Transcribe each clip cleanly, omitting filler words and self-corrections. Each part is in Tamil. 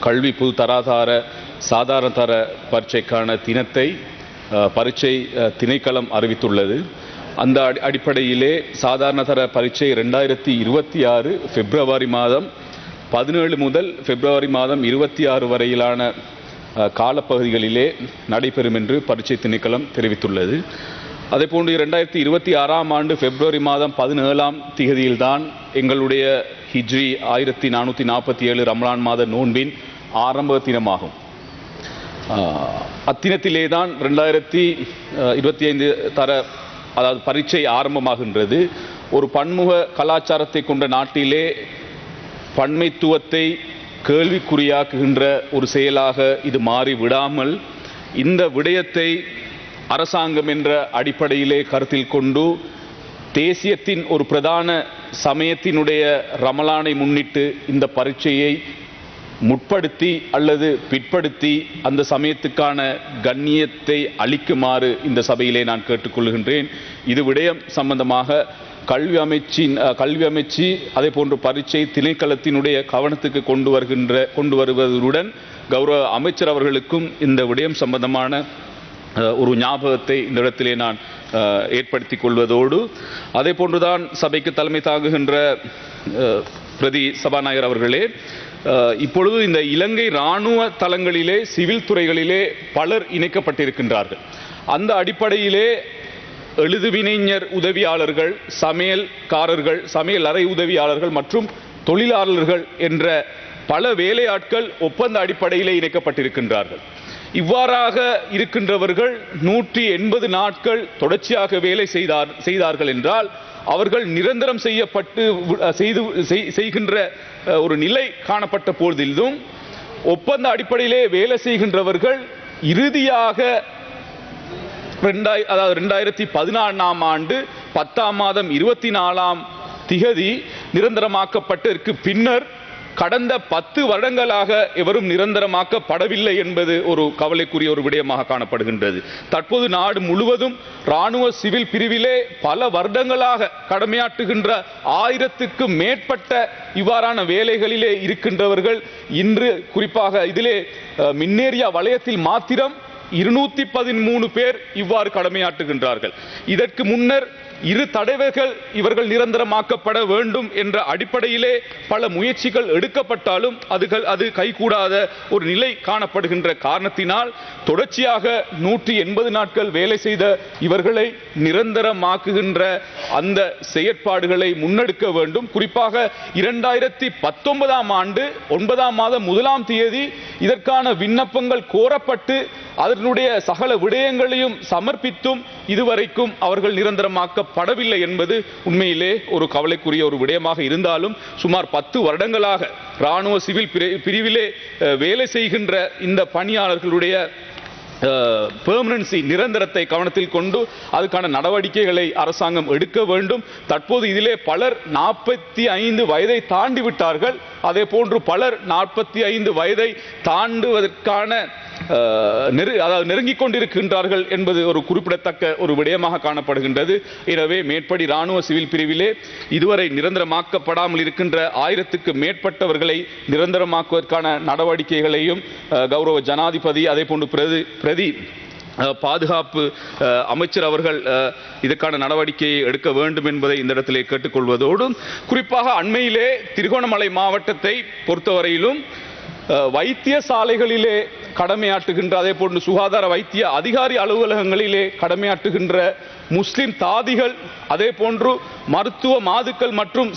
கல்வி பொது தராதார சாதாரண தர பரீட்சைக்கான தினத்தை பரீட்சை திணைக்களம் அறிவித்துள்ளது. அந்த அடிப்படையிலே சாதாரண தர பரீட்சை 2026 பிப்ரவரி மாதம் 17 முதல் பிப்ரவரி மாதம் 26 வரையிலான காலப்பகுதிகளிலே நடைபெறும் என்று பரீட்சை திணைக்களம் தெரிவித்துள்ளது. அதேபோன்று 2026ஆம் ஆண்டு பிப்ரவரி மாதம் 17ஆம் தேதியில்தான் எங்களுடைய ஹிஜ்ரி 1447 ரமலான் மாத நோன்பின் ஆரம்ப தினமாகும். அத்தினத்திலே தான் 2025 தர அதாவது பரீட்சை ஆரம்பமாகின்றது. ஒரு பன்முக கலாச்சாரத்தை கொண்ட நாட்டிலே பன்மைத்துவத்தை கேள்விக்குறியாக்குகின்ற ஒரு செயலாக இது மாறி விடாமல் இந்த விடயத்தை அரசாங்கம் என்ற அடிப்படையிலே கருத்தில் கொண்டு தேசியத்தின் ஒரு பிரதான சமயத்தினுடைய ரமலானை முன்னிட்டு இந்த பரீட்சையை முற்படுத்தி அல்லது பிற்படுத்தி அந்த சமயத்துக்கான கண்ணியத்தை அளிக்குமாறு இந்த சபையிலே நான் கேட்டுக்கொள்கின்றேன். இது விடயம் சம்பந்தமாக கல்வி அமைச்சு அதே போன்று பரீட்சை திணைக்களத்தினுடைய கவனத்துக்கு கொண்டு வருவதுடன் கௌரவ அமைச்சர் அவர்களுக்கும் இந்த விடயம் சம்பந்தமான ஒரு ஞாபகத்தை இந்த இடத்திலே நான் ஏற்படுத்திக் கொள்வதோடு அதே போன்றுதான் சபைக்கு தலைமை தாங்குகின்ற பிரதி சபாநாயகர் அவர்களே, இப்பொழுது இந்த இலங்கை இராணுவ தளங்களிலே சிவில் துறைகளிலே பலர் இணைக்கப்பட்டிருக்கின்றார்கள். அந்த அடிப்படையிலே எழுதுவினைஞர் உதவியாளர்கள், சமையல்காரர்கள், சமையல் அறை உதவியாளர்கள் மற்றும் தொழிலாளர்கள் என்ற பல வேலையாட்கள் ஒப்பந்த அடிப்படையிலே இணைக்கப்பட்டிருக்கின்றார்கள். இவ்வாறாக இருக்கின்றவர்கள் 180 நாட்கள் தொடர்ச்சியாக வேலை செய்தார்கள் என்றால் அவர்கள் நிரந்தரம் செய்கின்ற ஒரு நிலை காணப்பட்ட போதிலும் ஒப்பந்த அடிப்படையிலே வேலை செய்கின்றவர்கள் இறுதியாக 2014ஆம் ஆண்டு 10ஆம் மாதம் 24ஆம் திகதி நிரந்தரமாக்கப்பட்டதற்கு பின்னர் கடந்த 10 வருடங்களாக எவரும் நிரந்தரமாக்கப்படவில்லை என்பது ஒரு கவலைக்குரிய ஒரு விடயமாக காணப்படுகின்றது. தற்போது நாடு முழுவதும் இராணுவ சிவில் பிரிவிலே பல வருடங்களாக கடமையாற்றுகின்ற 1000க்கும் மேற்பட்ட இவ்வாறான வேலைகளிலே இருக்கின்றவர்கள் இன்று குறிப்பாக இதிலே மின்னேரியா வலயத்தில் மாத்திரம் 213 பேர் இவ்வாறு கடமையாற்றுகின்றார்கள். இதற்கு முன்னர் 2 தடவைகள் இவர்கள் நிரந்தரமாக்கப்பட வேண்டும் என்ற அடிப்படையிலே பல முயற்சிகள் எடுக்கப்பட்டாலும் அது கைகூடாத ஒரு நிலை காணப்படுகின்ற காரணத்தினால் தொடர்ச்சியாக 180 நாட்கள் வேலை செய்த இவர்களை நிரந்தரமாக்குகின்ற அந்த செயற்பாடுகளை முன்னெடுக்க வேண்டும். குறிப்பாக 2019ஆம் ஆண்டு 9ஆம் மாதம் 1ஆம் தேதி இதற்கான விண்ணப்பங்கள் கோரப்பட்டு அதனுடைய சகல விடயங்களையும் சமர்ப்பித்தும் இதுவரைக்கும் அவர்கள் நிரந்தரமாக்கப்படவில்லை என்பது உண்மையிலே ஒரு கவலைக்குரிய ஒரு விடயமாக இருந்தாலும் சுமார் 10 வருடங்களாக இராணுவ சிவில் பிரிவிலே வேலை செய்கின்ற இந்த பணியாளர்களுடைய பெர்மனன்சி நிரந்தரத்தை கவனத்தில் கொண்டு அதுக்கான நடவடிக்கைகளை அரசாங்கம் எடுக்க வேண்டும். தற்போது இதிலே பலர் 45 வயதை தாண்டி விட்டார்கள். அதே போன்று பலர் 45 வயதை தாண்டுவதற்கான நெருங்கிக் கொண்டிருக்கின்றார்கள் என்பது ஒரு குறிப்பிடத்தக்க ஒரு விடயமாக காணப்படுகின்றது. எனவே மேற்படி இராணுவ சிவில் பிரிவிலே இதுவரை நிரந்தரமாக்கப்படாமல் இருக்கின்ற 1000க்கு மேற்பட்டவர்களை நிரந்தரமாக்குவதற்கான நடவடிக்கைகளையும் கௌரவ ஜனாதிபதி அதே போன்று பிரதி பாதுகாப்பு அமைச்சர் அவர்கள் இதற்கான நடவடிக்கையை எடுக்க வேண்டும் என்பதை இந்த இடத்திலே கேட்டுக்கொள்வதோடு குறிப்பாக அண்மையிலே திருகோணமலை மாவட்டத்தை பொறுத்தவரையிலும் வைத்தியசாலைகளிலே கடமையாற்றுகின்ற அதே போன்று சுகாதார வைத்திய அதிகாரி அலுவலகங்களிலே கடமையாற்றுகின்ற முஸ்லிம் தாதிகள் அதே போன்று மருத்துவ மாதுக்கள் மற்றும்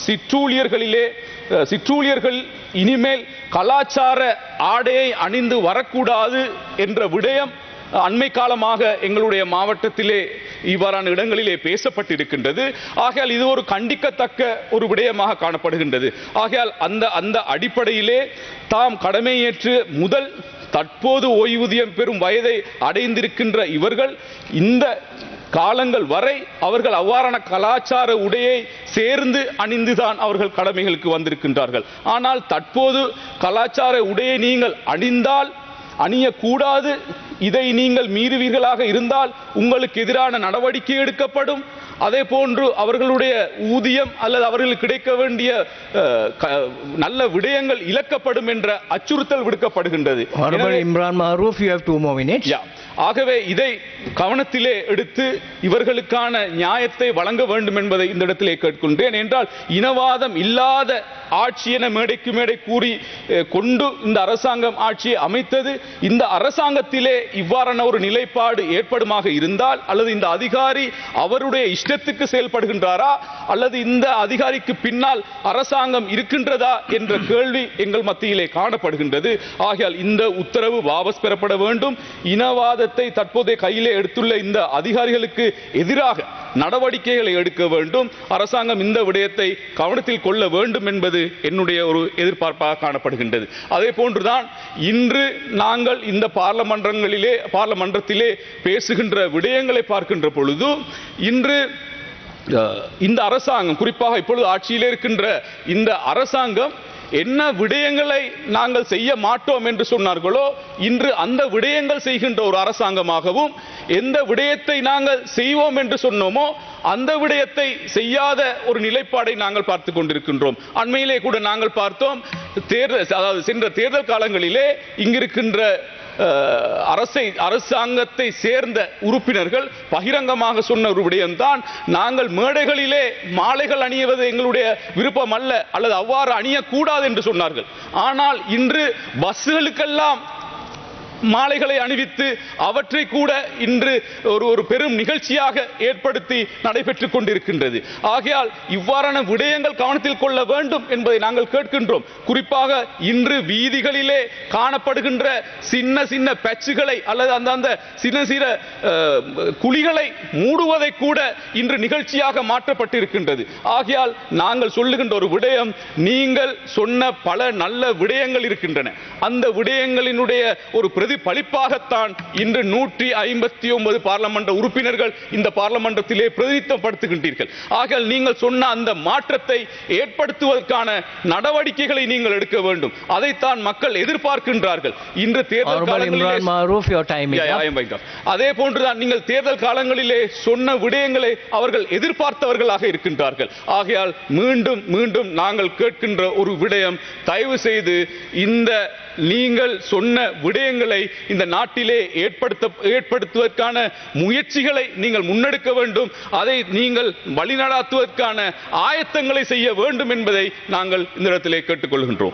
சிற்றூழியர்கள் இனிமேல் கலாச்சார ஆடையை அணிந்து வரக்கூடாது என்ற விடயம் அண்மை காலமாக எங்களுடைய மாவட்டத்திலே இவ்வாறான இடங்களிலே பேசப்பட்டிருக்கின்றது. ஆகையால் இது ஒரு கண்டிக்கத்தக்க ஒரு விடயமாக காணப்படுகின்றது. ஆகையால் அந்த அடிப்படையிலே தாம் கடமையேற்று முதல் தற்போது ஓய்வூதியம் பெறும் வயதை அடைந்திருக்கின்ற இவர்கள் இந்த காலங்கள் வரை அவர்கள் அவ்வாறான கலாச்சார உடையை சேர்ந்து அணிந்துதான் அவர்கள் கடமைகளுக்கு வந்திருக்கின்றார்கள். ஆனால் தற்போது கலாச்சார உடையை நீங்கள் அணியக்கூடாது, இதை நீங்கள் மீறுவீர்களாக இருந்தால் உங்களுக்கு எதிரான நடவடிக்கை எடுக்கப்படும், அதே போன்று அவர்களுடைய ஊதியம் அல்லது அவர்களுக்கு கிடைக்க வேண்டிய நல்ல விடயங்கள் இழக்கப்படும் என்ற அச்சுறுத்தல் விடுக்கப்படுகின்றது. Imran மாரூஃப், you have 2 more minutes. ஆகவே இதை கவனத்திலே எடுத்து இவர்களுக்கான நியாயத்தை வழங்க வேண்டும் என்பதை இந்த இடத்திலே கேட்கின்றேன். என்றால் இனவாதம் இல்லாத ஆட்சி என மேடைக்கு மேடை கூறி கொண்டு இந்த அரசாங்கம் ஆட்சியை அமைத்தது. இந்த அரசாங்கத்திலே இவ்வாறான ஒரு நிலைப்பாடு ஏற்படுமாக இருந்தால், அல்லது இந்த அதிகாரி அவருடைய இஷ்டத்துக்கு செயல்படுகின்றாரா அல்லது இந்த அதிகாரிக்கு பின்னால் அரசாங்கம் இருக்கின்றதா என்ற கேள்வி எங்கள் மத்தியிலே காணப்படுகின்றது. ஆகையால் இந்த உத்தரவு வாபஸ் பெறப்பட வேண்டும். இனவாதத்தை தற்போதைய கையிலே எடுத்துள்ள இந்த அதிகாரிகளுக்கு எதிராக நடவடிக்கைகளை எடுக்க வேண்டும். அரசாங்கம் இந்த விடயத்தை கவனத்தில் கொள்ள வேண்டும் என்பது என்னுடைய ஒரு எதிர்பார்ப்பாக காணப்படுகின்றது. அதே போன்றுதான் இன்று நாங்கள் இந்த பார்லமன்றத்திலே பேசுகின்ற விடயங்களை பார்க்கின்ற பொழுது, இன்று இந்த அரசாங்கம், குறிப்பாக இப்பொழுது ஆட்சியிலே இருக்கின்ற இந்த அரசாங்கம் என்ன விடயங்களை நாங்கள் செய்ய மாட்டோம் என்று சொன்னார்களோ, இன்று அந்த விடயங்கள் செய்கின்ற ஒரு அரசாங்கமாகவும், எந்த விடயத்தை நாங்கள் செய்வோம் என்று சொன்னோமோ அந்த விடயத்தை செய்யாத ஒரு நிலைப்பாடை நாங்கள் பார்த்துக் கொண்டிருக்கின்றோம். அண்மையிலே கூட நாங்கள் பார்த்தோம், சென்ற தேர்தல் காலங்களிலே இங்கிருக்கின்ற அரசாங்கத்தை சேர்ந்த உறுப்பினர்கள் பகிரங்கமாக சொன்ன ஒரு விடயம்தான், நாங்கள் மேடைகளிலே மாலைகள் அணிவது எங்களுடைய விருப்பம் அல்ல, அல்லது அவ்வாறு அணியக்கூடாது என்று சொன்னார்கள். ஆனால் இன்று பஸ்களுக்கெல்லாம் மாலைகளை அணிவித்து அவற்றை கூட இன்று ஒரு பெரும் நிகழ்ச்சியாக ஏற்படுத்தி நடைபெற்றுக் கொண்டிருக்கின்றது. ஆகையால் இவ்வாறான விடயங்கள் கவனத்தில் கொள்ள வேண்டும் என்பதை நாங்கள் கேட்கின்றோம். குறிப்பாக இன்று வீதிகளிலே காணப்படுகின்ற சின்ன சின்ன பேச்சுகளை அல்லது அந்த சின்ன சின்ன குழிகளை மூடுவதை கூட இன்று நிகழ்ச்சியாக மாற்றப்பட்டிருக்கின்றது. ஆகையால் நாங்கள் சொல்லுகின்ற ஒரு விடயம், நீங்கள் சொன்ன பல நல்ல விடயங்கள் இருக்கின்றன. அந்த விடயங்களினுடைய ஒரு பிரதிபலிப்பாகத்தான் இன்று 159 பார்லமென்ட் உறுப்பினர்கள் இந்த பார்லமென்றத்திலே பிரதிநிதித்துவப்படுத்துகின்றீர்கள். ஆக நீங்கள் சொன்ன அந்த மாற்றத்தை ஏற்படுத்துவதற்கான நடவடிக்கைகளை நீங்கள் எடுக்க வேண்டும். அதைத்தான் மக்கள் எதிர்பார்க்கின்றார்கள். இன்று தேர்தல் காலங்களிலே அதே போன்றுதான் நீங்கள் தேர்தல் காலங்களிலே சொன்ன விடயங்களை அவர்கள் எதிர்பார்த்தவர்களாக இருக்கின்றார்கள். ஆகையால் மீண்டும் மீண்டும் நாங்கள் கேட்கின்ற ஒரு விடயம், தயவு செய்து இந்த நீங்கள் சொன்ன விடயங்களை இந்த நாட்டிலே ஏற்படுத்துவதற்கான முயற்சிகளை நீங்கள் முன்னெடுக்க வேண்டும். அதை நீங்கள் வழிநடாத்துவதற்கான ஆயத்தங்களை செய்ய வேண்டும் என்பதை நாங்கள் இந்த இடத்திலே கேட்டுக்கொள்கின்றோம்.